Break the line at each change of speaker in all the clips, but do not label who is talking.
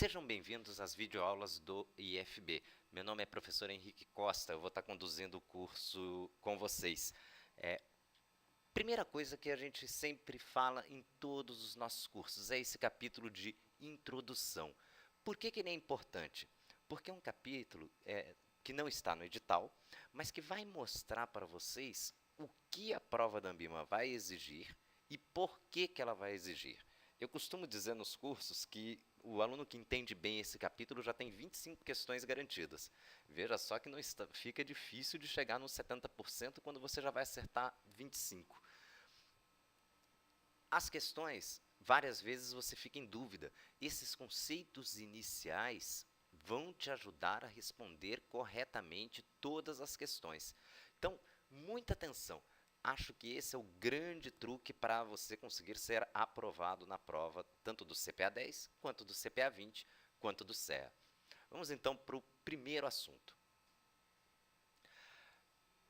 Sejam bem-vindos às videoaulas do IFB. Meu nome é professor Henrique Costa, eu vou estar conduzindo o curso com vocês. Primeira coisa que a gente sempre fala em todos os nossos cursos é esse capítulo de introdução. Por que ele é importante? Porque é um capítulo que não está no edital, mas que vai mostrar para vocês o que a prova da Ambima vai exigir e por que ela vai exigir. Eu costumo dizer nos cursos que o aluno que entende bem esse capítulo já tem 25 questões garantidas. Veja só que fica difícil de chegar nos 70% quando você já vai acertar 25. As questões, várias vezes você fica em dúvida. Esses conceitos iniciais vão te ajudar a responder corretamente todas as questões. Então, muita atenção. Acho que esse é o grande truque para você conseguir ser aprovado na prova, tanto do CPA 10, quanto do CPA 20, quanto do CEA. Vamos então para o primeiro assunto.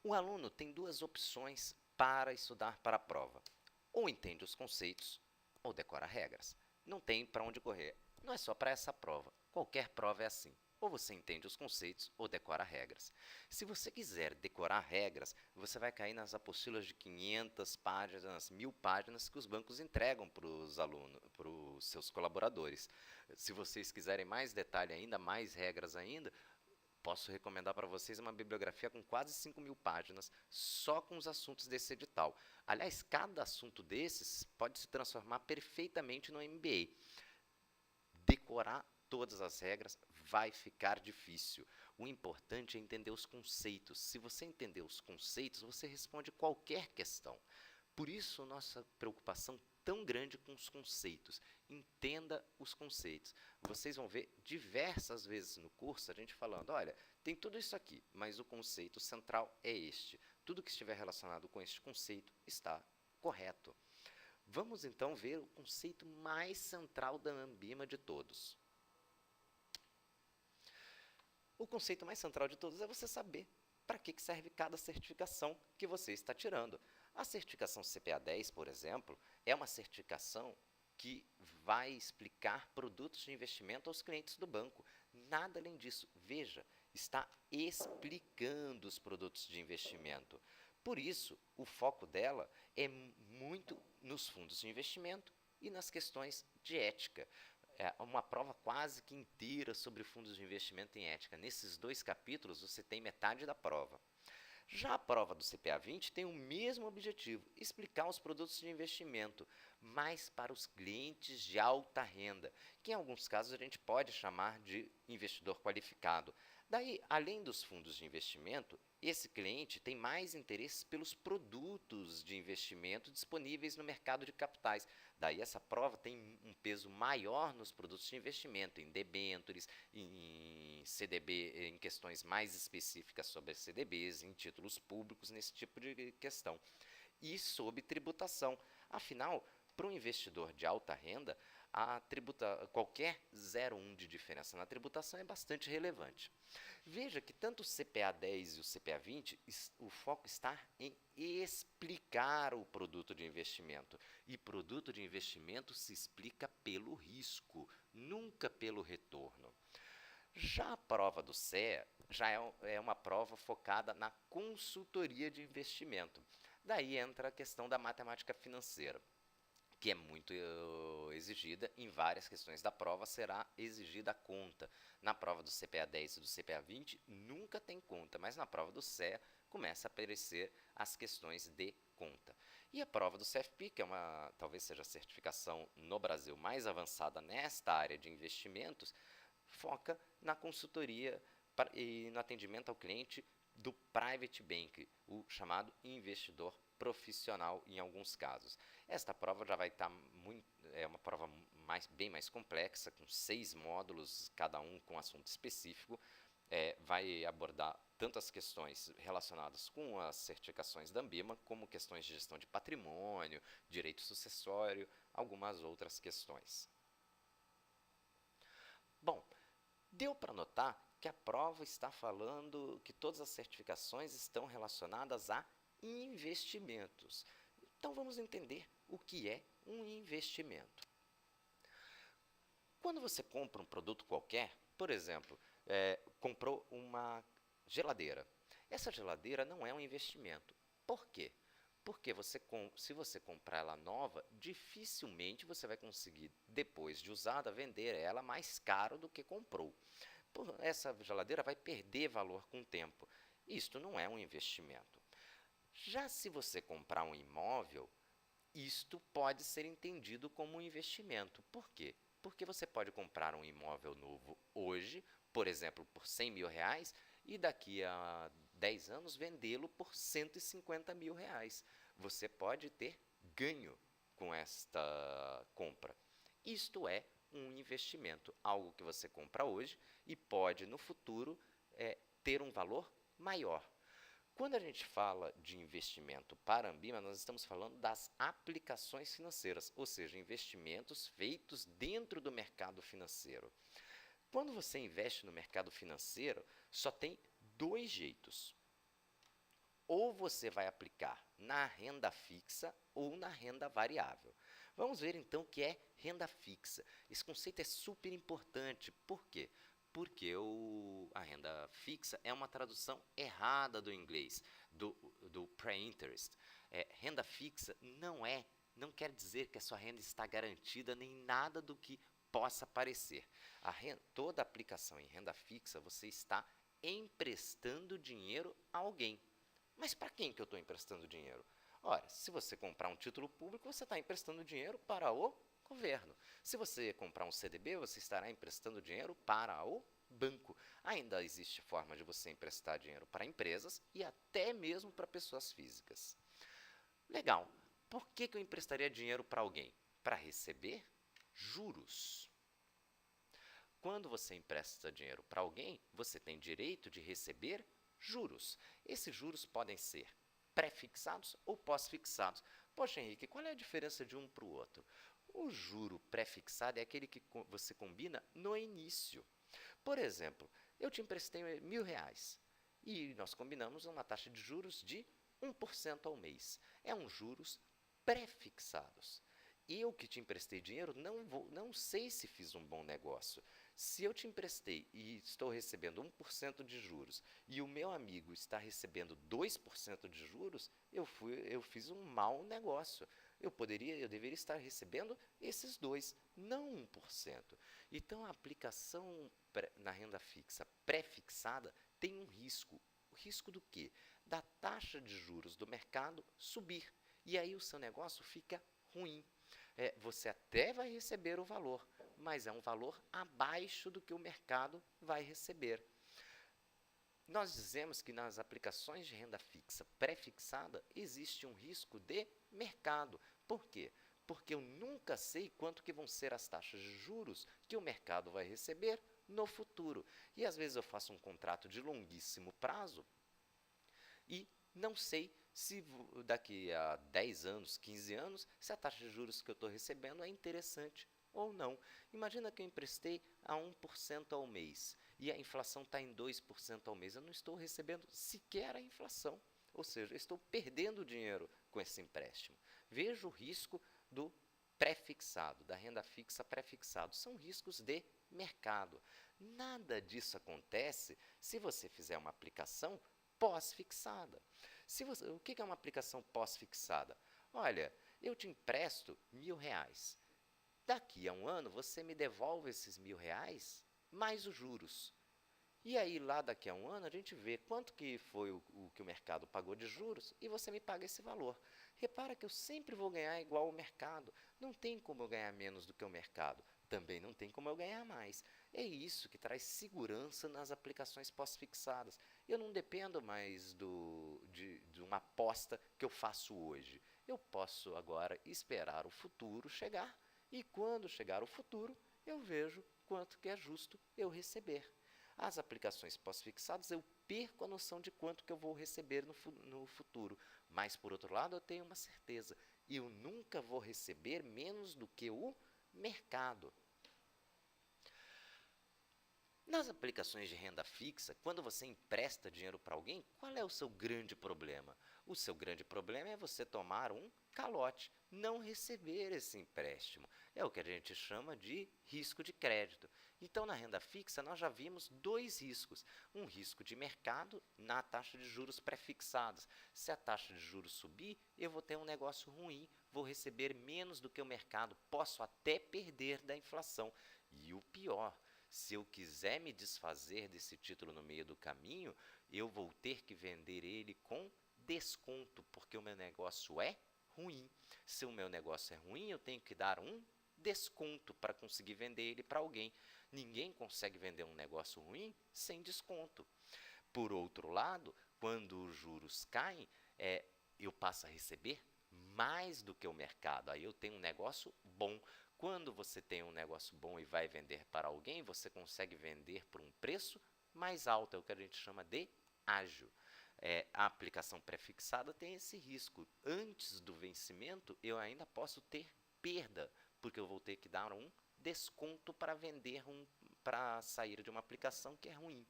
O aluno tem duas opções para estudar para a prova. Ou entende os conceitos, ou decora regras. Não tem para onde correr. Não é só para essa prova. Qualquer prova é assim. Ou você entende os conceitos ou decora regras. Se você quiser decorar regras, você vai cair nas apostilas de 500 páginas, 1000 páginas que os bancos entregam para os alunos, para os seus colaboradores. Se vocês quiserem mais detalhe ainda, mais regras ainda, posso recomendar para vocês uma bibliografia com quase 5.000 páginas, só com os assuntos desse edital. Aliás, cada assunto desses pode se transformar perfeitamente no MBA. Decorar todas as regras vai ficar difícil. O importante é entender os conceitos. Se você entender os conceitos, você responde qualquer questão. Por isso, nossa preocupação tão grande com os conceitos. Entenda os conceitos. Vocês vão ver diversas vezes no curso a gente falando, olha, tem tudo isso aqui, mas o conceito central é este. Tudo que estiver relacionado com este conceito está correto. Vamos então ver o conceito mais central da Ambima de todos. O conceito mais central de todos é você saber para que serve cada certificação que você está tirando. A certificação CPA 10, por exemplo, é uma certificação que vai explicar produtos de investimento aos clientes do banco. Nada além disso. Veja, está explicando os produtos de investimento. Por isso, o foco dela é muito nos fundos de investimento e nas questões de ética. É uma prova quase que inteira sobre fundos de investimento em ética. Nesses dois capítulos, você tem metade da prova. Já a prova do CPA 20 tem o mesmo objetivo, explicar os produtos de investimento, mas para os clientes de alta renda, que em alguns casos a gente pode chamar de investidor qualificado. Daí, além dos fundos de investimento, esse cliente tem mais interesse pelos produtos de investimento disponíveis no mercado de capitais. Daí essa prova tem um peso maior nos produtos de investimento, em debêntures, em CDB, em questões mais específicas sobre CDBs, em títulos públicos, nesse tipo de questão. E sobre tributação. Afinal, para um investidor de alta renda, qualquer 0,1 de diferença na tributação é bastante relevante. Veja que tanto o CPA 10 e o CPA 20, o foco está em explicar o produto de investimento. E produto de investimento se explica pelo risco, nunca pelo retorno. Já a prova do CEA já é uma prova focada na consultoria de investimento. Daí entra a questão da matemática financeira, que é muito exigida. Em várias questões da prova será exigida a conta. Na prova do CPA 10 e do CPA 20 nunca tem conta, mas na prova do CEA começa a aparecer as questões de conta. E a prova do CFP, que talvez seja a certificação no Brasil mais avançada nesta área de investimentos, foca na consultoria e no atendimento ao cliente do Private Bank, o chamado investidor profissional em alguns casos. Esta prova já vai estar é uma prova bem mais complexa, com 6 módulos, cada um com assunto específico. Vai abordar tanto as questões relacionadas com as certificações da Ambima, como questões de gestão de patrimônio, direito sucessório, algumas outras questões. Bom, deu para notar que a prova está falando que todas as certificações estão relacionadas a investimentos. Então, vamos entender o que é um investimento. Quando você compra um produto qualquer, por exemplo, comprou uma geladeira. Essa geladeira não é um investimento. Por quê? Porque se você comprar ela nova, dificilmente você vai conseguir, depois de usada, vender ela mais caro do que comprou. Essa geladeira vai perder valor com o tempo. Isto não é um investimento. Já se você comprar um imóvel, isto pode ser entendido como um investimento. Por quê? Porque você pode comprar um imóvel novo hoje, por exemplo, por 100 mil reais, e daqui a 10 anos vendê-lo por 150 mil reais. Você pode ter ganho com esta compra. Isto é um investimento, algo que você compra hoje e pode no futuro ter um valor maior. Quando a gente fala de investimento para a Ambima, nós estamos falando das aplicações financeiras, ou seja, investimentos feitos dentro do mercado financeiro. Quando você investe no mercado financeiro, só tem dois jeitos. Ou você vai aplicar na renda fixa ou na renda variável. Vamos ver então o que é renda fixa. Esse conceito é super importante. Por quê? Porque a renda fixa é uma tradução errada do inglês, do pre-interest. Renda fixa não quer dizer que a sua renda está garantida nem nada do que possa parecer. Toda aplicação em renda fixa, você está emprestando dinheiro a alguém. Mas para quem que eu estou emprestando dinheiro? Ora, se você comprar um título público, você está emprestando dinheiro para o governo. Se você comprar um CDB, você estará emprestando dinheiro para o banco. Ainda existe forma de você emprestar dinheiro para empresas e até mesmo para pessoas físicas. Legal. Por que eu emprestaria dinheiro para alguém? Para receber juros. Quando você empresta dinheiro para alguém, você tem direito de receber juros. Esses juros podem ser pré-fixados ou pós-fixados. Poxa, Henrique, qual é a diferença de um para o outro? O juro pré-fixado é aquele que você combina no início. Por exemplo, eu te emprestei R$ 1.000 e nós combinamos uma taxa de juros de 1% ao mês. É um juros pré-fixados. Eu que te emprestei dinheiro não sei se fiz um bom negócio. Se eu te emprestei e estou recebendo 1% de juros e o meu amigo está recebendo 2% de juros, eu fiz um mau negócio. Eu deveria estar recebendo esses dois, não 1%. Então, a aplicação na renda fixa pré-fixada tem um risco. O risco do quê? Da taxa de juros do mercado subir. E aí o seu negócio fica ruim. Você até vai receber o valor, mas é um valor abaixo do que o mercado vai receber. Nós dizemos que nas aplicações de renda fixa pré-fixada existe um risco de mercado. Por quê? Porque eu nunca sei quanto que vão ser as taxas de juros que o mercado vai receber no futuro. E às vezes eu faço um contrato de longuíssimo prazo e não sei se daqui a 10 anos, 15 anos, se a taxa de juros que eu estou recebendo é interessante ou não. Imagina que eu emprestei a 1% ao mês e a inflação está em 2% ao mês. Eu não estou recebendo sequer a inflação, ou seja, eu estou perdendo dinheiro com esse empréstimo. Veja o risco do pré-fixado, da renda fixa pré-fixado. São riscos de mercado. Nada disso acontece se você fizer uma aplicação pós-fixada. O que é uma aplicação pós-fixada? Olha, eu te empresto R$ 1.000. Daqui a um ano, você me devolve esses R$ 1.000 mais os juros. E aí, lá daqui a um ano, a gente vê quanto que foi o que o mercado pagou de juros e você me paga esse valor. Repara que eu sempre vou ganhar igual ao mercado. Não tem como eu ganhar menos do que o mercado. Também não tem como eu ganhar mais. É isso que traz segurança nas aplicações pós-fixadas. Eu não dependo mais de uma aposta que eu faço hoje. Eu posso agora esperar o futuro chegar e quando chegar o futuro, eu vejo quanto que é justo eu receber. As aplicações pós-fixadas, eu perco a noção de quanto que eu vou receber no futuro. Mas, por outro lado, eu tenho uma certeza. Eu nunca vou receber menos do que o mercado. Nas aplicações de renda fixa, quando você empresta dinheiro para alguém, qual é o seu grande problema? O seu grande problema é você tomar um calote, não receber esse empréstimo. É o que a gente chama de risco de crédito. Então, na renda fixa, nós já vimos dois riscos. Um risco de mercado na taxa de juros pré-fixados. Se a taxa de juros subir, eu vou ter um negócio ruim, vou receber menos do que o mercado, posso até perder da inflação. E o pior, se eu quiser me desfazer desse título no meio do caminho, eu vou ter que vender ele com desconto, porque o meu negócio é ruim. Se o meu negócio é ruim, eu tenho que dar um desconto para conseguir vender ele para alguém. Ninguém consegue vender um negócio ruim sem desconto. Por outro lado, quando os juros caem, eu passo a receber mais do que o mercado. Aí eu tenho um negócio bom. Quando você tem um negócio bom e vai vender para alguém, você consegue vender por um preço mais alto. É o que a gente chama de ágio. A aplicação pré-fixada tem esse risco. Antes do vencimento, eu ainda posso ter perda, porque eu vou ter que dar um desconto para vender para sair de uma aplicação que é ruim.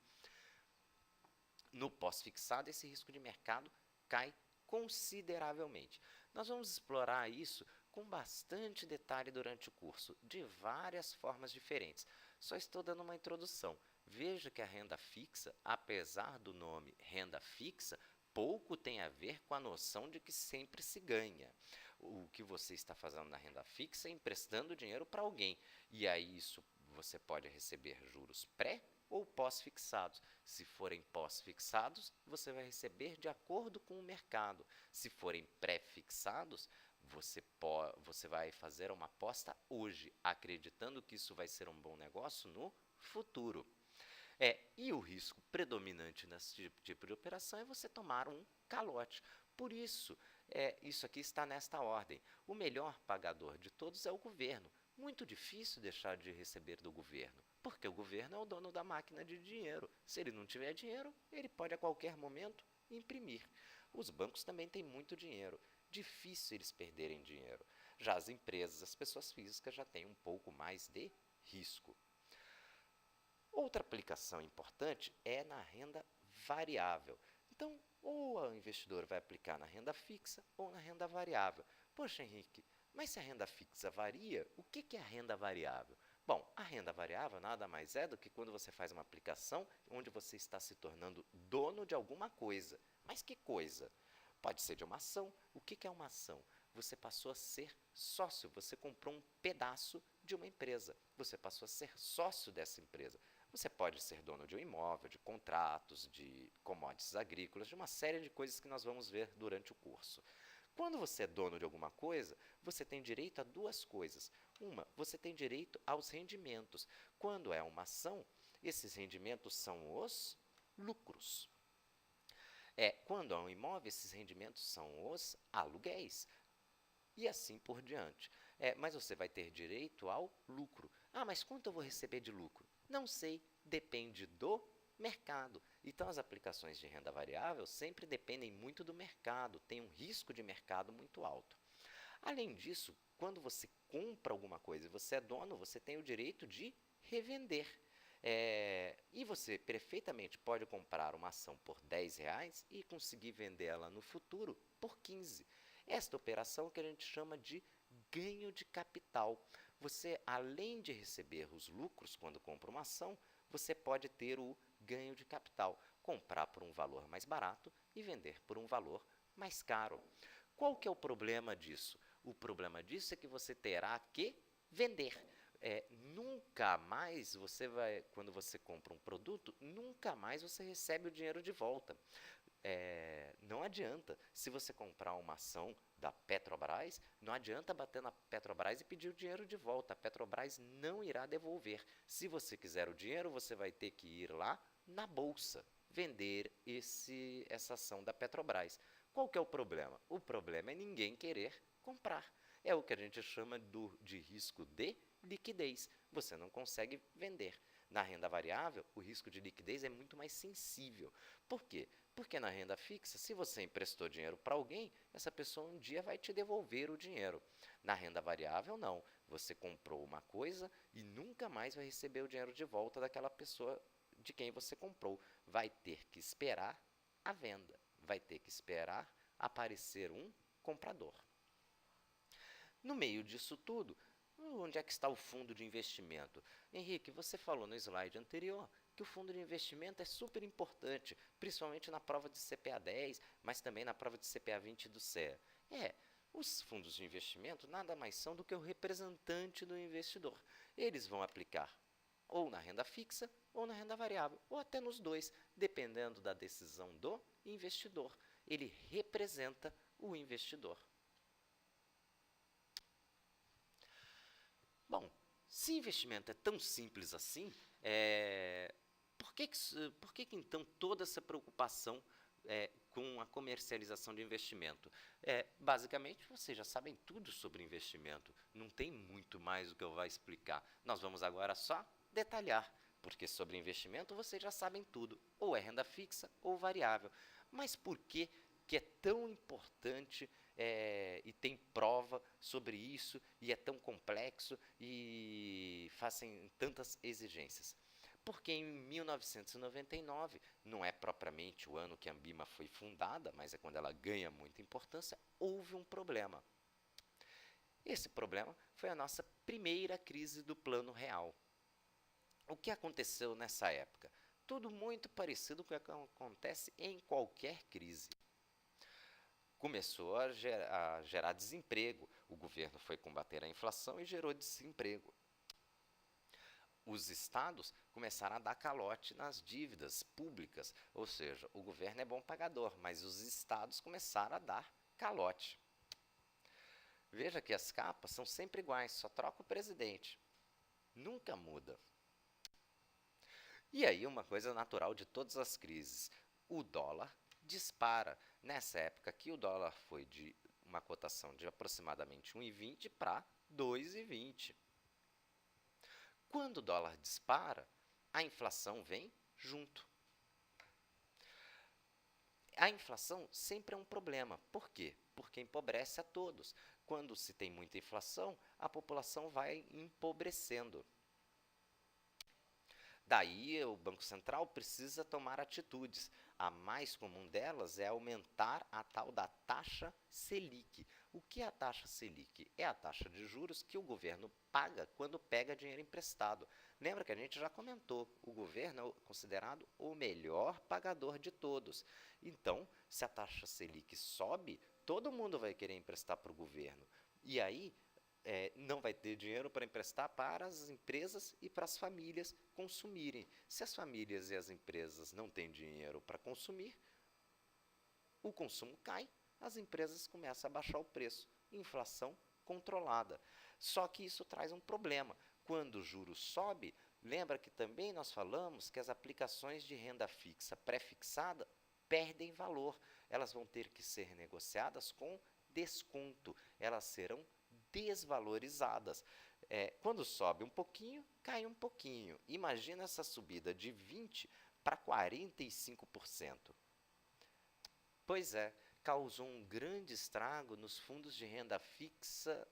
No pós-fixado, esse risco de mercado cai consideravelmente. Nós vamos explorar isso com bastante detalhe durante o curso, de várias formas diferentes. Só estou dando uma introdução. Veja que a renda fixa, apesar do nome renda fixa, pouco tem a ver com a noção de que sempre se ganha. O que você está fazendo na renda fixa é emprestando dinheiro para alguém. E aí isso você pode receber juros pré ou pós-fixados. Se forem pós-fixados, você vai receber de acordo com o mercado. Se forem pré-fixados, você vai fazer uma aposta hoje, acreditando que isso vai ser um bom negócio no futuro. E o risco predominante nesse tipo de operação é você tomar um calote. Por isso, isso aqui está nesta ordem. O melhor pagador de todos é o governo. Muito difícil deixar de receber do governo, porque o governo é o dono da máquina de dinheiro. Se ele não tiver dinheiro, ele pode a qualquer momento imprimir. Os bancos também têm muito dinheiro. Difícil eles perderem dinheiro. Já as empresas, as pessoas físicas já têm um pouco mais de risco. Outra aplicação importante é na renda variável. Então, ou o investidor vai aplicar na renda fixa ou na renda variável. Poxa, Henrique, mas se a renda fixa varia, o que é a renda variável? Bom, a renda variável nada mais é do que quando você faz uma aplicação onde você está se tornando dono de alguma coisa. Mas que coisa? Pode ser de uma ação. O que é uma ação? Você passou a ser sócio, você comprou um pedaço de uma empresa, você passou a ser sócio dessa empresa. Você pode ser dono de um imóvel, de contratos, de commodities agrícolas, de uma série de coisas que nós vamos ver durante o curso. Quando você é dono de alguma coisa, você tem direito a duas coisas. Uma, você tem direito aos rendimentos. Quando é uma ação, esses rendimentos são os lucros. Quando é um imóvel, esses rendimentos são os aluguéis. E assim por diante. Mas você vai ter direito ao lucro. Ah, mas quanto eu vou receber de lucro? Não sei, depende do mercado. Então, as aplicações de renda variável sempre dependem muito do mercado, tem um risco de mercado muito alto. Além disso, quando você compra alguma coisa e você é dono, você tem o direito de revender. E você perfeitamente pode comprar uma ação por R$10 e conseguir vendê-la no futuro por 15. Esta operação que a gente chama de ganho de capital. Você, além de receber os lucros quando compra uma ação, você pode ter o ganho de capital, comprar por um valor mais barato e vender por um valor mais caro. Qual que é o problema disso? O problema disso é que você terá que vender. Nunca mais quando você compra um produto, nunca mais você recebe o dinheiro de volta. Não adianta, se você comprar uma ação da Petrobras, não adianta bater na Petrobras e pedir o dinheiro de volta. A Petrobras não irá devolver. Se você quiser o dinheiro, você vai ter que ir lá na bolsa, vender essa ação da Petrobras. Qual que é o problema? O problema é ninguém querer comprar. É o que a gente chama de risco de liquidez. Você não consegue vender. Na renda variável, o risco de liquidez é muito mais sensível. Por quê? Porque na renda fixa, se você emprestou dinheiro para alguém, essa pessoa um dia vai te devolver o dinheiro. Na renda variável, não. Você comprou uma coisa e nunca mais vai receber o dinheiro de volta daquela pessoa de quem você comprou. Vai ter que esperar a venda, vai ter que esperar aparecer um comprador. No meio disso tudo, onde é que está o fundo de investimento? Henrique, você falou no slide anterior que o fundo de investimento é super importante, principalmente na prova de CPA 10, mas também na prova de CPA 20 do CEA. Os fundos de investimento nada mais são do que o representante do investidor. Eles vão aplicar ou na renda fixa ou na renda variável, ou até nos dois, dependendo da decisão do investidor. Ele representa o investidor. Bom, se investimento é tão simples assim, por que então toda essa preocupação com a comercialização de investimento? Basicamente, vocês já sabem tudo sobre investimento, não tem muito mais o que eu vou explicar. Nós vamos agora só detalhar, porque sobre investimento vocês já sabem tudo, ou é renda fixa ou variável. Mas por que é tão importante e tem prova sobre isso, e é tão complexo e fazem tantas exigências? Porque em 1999, não é propriamente o ano que a Ambima foi fundada, mas é quando ela ganha muita importância, houve um problema. Esse problema foi a nossa primeira crise do Plano Real. O que aconteceu nessa época? Tudo muito parecido com o que acontece em qualquer crise. Começou a gerar desemprego, o governo foi combater a inflação e gerou desemprego. Os estados começaram a dar calote nas dívidas públicas, ou seja, o governo é bom pagador, mas os estados começaram a dar calote. Veja que as capas são sempre iguais, só troca o presidente. Nunca muda. E aí, uma coisa natural de todas as crises, o dólar dispara. Nessa época aqui, o dólar foi de uma cotação de aproximadamente 1,20 para 2,20. Quando o dólar dispara, a inflação vem junto. A inflação sempre é um problema. Por quê? Porque empobrece a todos. Quando se tem muita inflação, a população vai empobrecendo. Daí, o Banco Central precisa tomar atitudes. A mais comum delas é aumentar a tal da taxa Selic. O que é a taxa Selic? É a taxa de juros que o governo paga quando pega dinheiro emprestado. Lembra que a gente já comentou, o governo é considerado o melhor pagador de todos. Então, se a taxa Selic sobe, todo mundo vai querer emprestar para o governo. E aí, não vai ter dinheiro para emprestar para as empresas e para as famílias consumirem. Se as famílias e as empresas não têm dinheiro para consumir, o consumo cai, as empresas começam a baixar o preço. Inflação controlada. Só que isso traz um problema. Quando o juro sobe, lembra que também nós falamos que as aplicações de renda fixa pré-fixada perdem valor. Elas vão ter que ser negociadas com desconto. Elas serão desvalorizadas. Quando sobe um pouquinho, cai um pouquinho. Imagina essa subida de 20% para 45%. Pois é, causou um grande estrago nos fundos de renda fixa.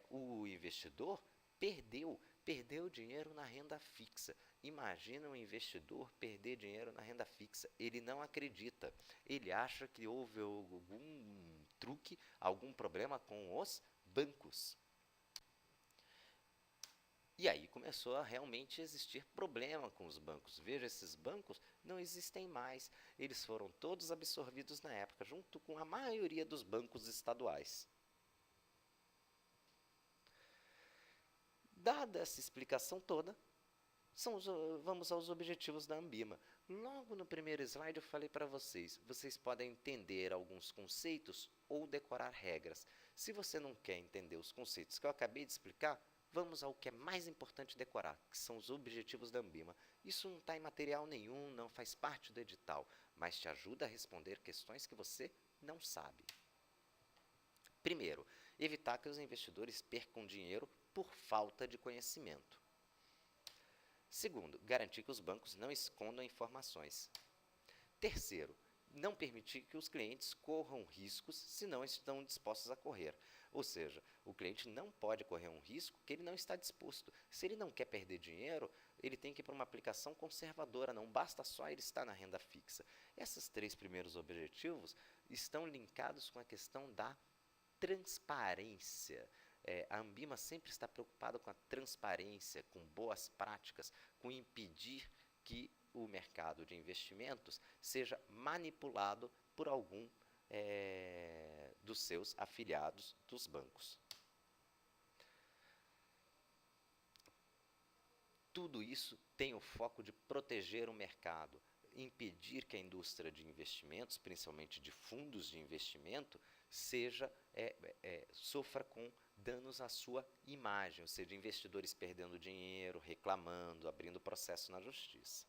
O investidor perdeu dinheiro na renda fixa. Imagina um investidor perder dinheiro na renda fixa. Ele não acredita. Ele acha que houve algum truque, algum problema com os bancos. E aí começou a realmente existir problema com os bancos. Veja, esses bancos não existem mais. Eles foram todos absorvidos na época, junto com a maioria dos bancos estaduais. Dada essa explicação toda, vamos aos objetivos da Ambima. Logo no primeiro slide eu falei para vocês podem entender alguns conceitos ou decorar regras. Se você não quer entender os conceitos que eu acabei de explicar, vamos ao que é mais importante decorar, que são os objetivos da Ambima. Isso não está em material nenhum, não faz parte do edital, mas te ajuda a responder questões que você não sabe. Primeiro, evitar que os investidores percam dinheiro por falta de conhecimento. Segundo, garantir que os bancos não escondam informações. Terceiro, não permitir que os clientes corram riscos se não estão dispostos a correr. Ou seja, o cliente não pode correr um risco que ele não está disposto. Se ele não quer perder dinheiro, ele tem que ir para uma aplicação conservadora, não basta só ele estar na renda fixa. Esses 3 primeiros objetivos estão linkados com a questão da transparência. A Ambima sempre está preocupada com a transparência, com boas práticas, com impedir que o mercado de investimentos seja manipulado por algum dos seus afiliados dos bancos. Tudo isso tem o foco de proteger o mercado, impedir que a indústria de investimentos, principalmente de fundos de investimento, sofra com danos à sua imagem, ou seja, investidores perdendo dinheiro, reclamando, abrindo processo na justiça.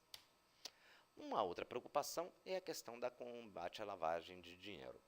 Uma outra preocupação é a questão da combate à lavagem de dinheiro.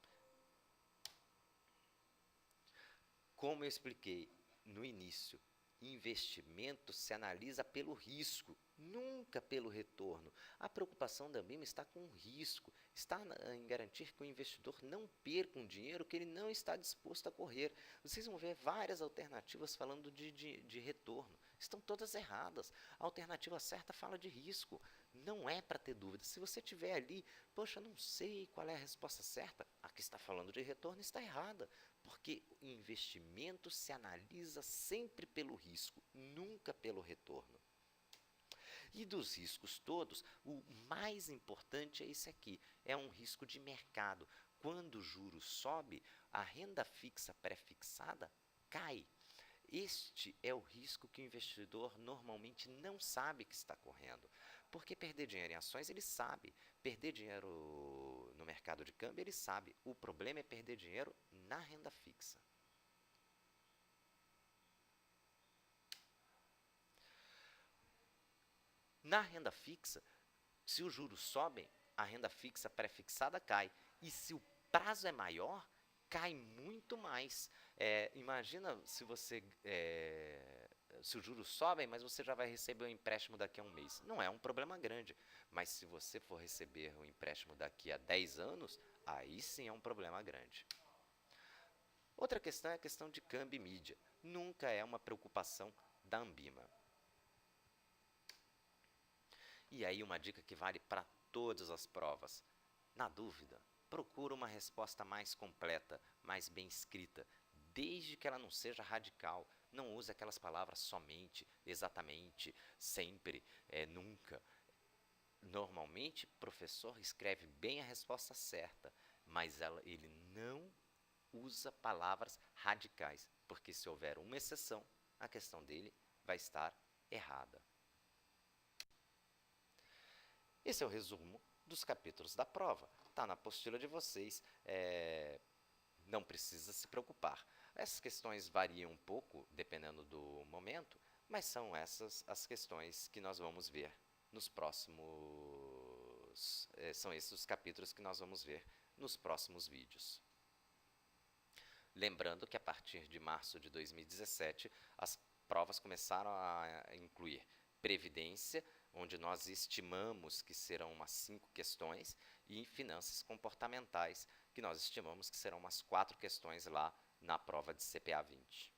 Como eu expliquei no início, investimento se analisa pelo risco, nunca pelo retorno. A preocupação da Ambima está com o risco, está em garantir que o investidor não perca um dinheiro que ele não está disposto a correr. Vocês vão ver várias alternativas falando de retorno. Estão todas erradas. A alternativa certa fala de risco. Não é para ter dúvida. Se você tiver ali, poxa, não sei qual é a resposta certa, a que está falando de retorno está errada. Porque o investimento se analisa sempre pelo risco, nunca pelo retorno. E dos riscos todos, o mais importante é esse aqui, é um risco de mercado. Quando o juro sobe, a renda fixa pré-fixada cai. Este é o risco que o investidor normalmente não sabe que está correndo. Porque perder dinheiro em ações ele sabe, perder dinheiro no mercado de câmbio ele sabe. O problema é perder dinheiro na renda fixa. Na renda fixa, se os juros sobem, a renda fixa pré-fixada cai. E se o prazo é maior, cai muito mais. Imagina se se os juros sobem, mas você já vai receber o empréstimo daqui a um mês. Não é um problema grande, mas se você for receber o empréstimo daqui a 10 anos, aí sim é um problema grande. Outra questão é a questão de câmbio e mídia. Nunca é uma preocupação da Ambima. E aí uma dica que vale para todas as provas. Na dúvida, procura uma resposta mais completa, mais bem escrita, desde que ela não seja radical. Não use aquelas palavras somente, exatamente, sempre, nunca. Normalmente, o professor escreve bem a resposta certa, mas ele não usa palavras radicais, porque se houver uma exceção, a questão dele vai estar errada. Esse é o resumo dos capítulos da prova. Está na apostila de vocês, não precisa se preocupar. Essas questões variam um pouco, dependendo do momento, mas são essas as questões que nós vamos ver nos próximos... são esses os capítulos que nós vamos ver nos próximos vídeos. Lembrando que a partir de março de 2017, as provas começaram a incluir previdência, onde nós estimamos que serão umas 5 questões, e finanças comportamentais, que nós estimamos que serão umas 4 questões lá na prova de CPA 20.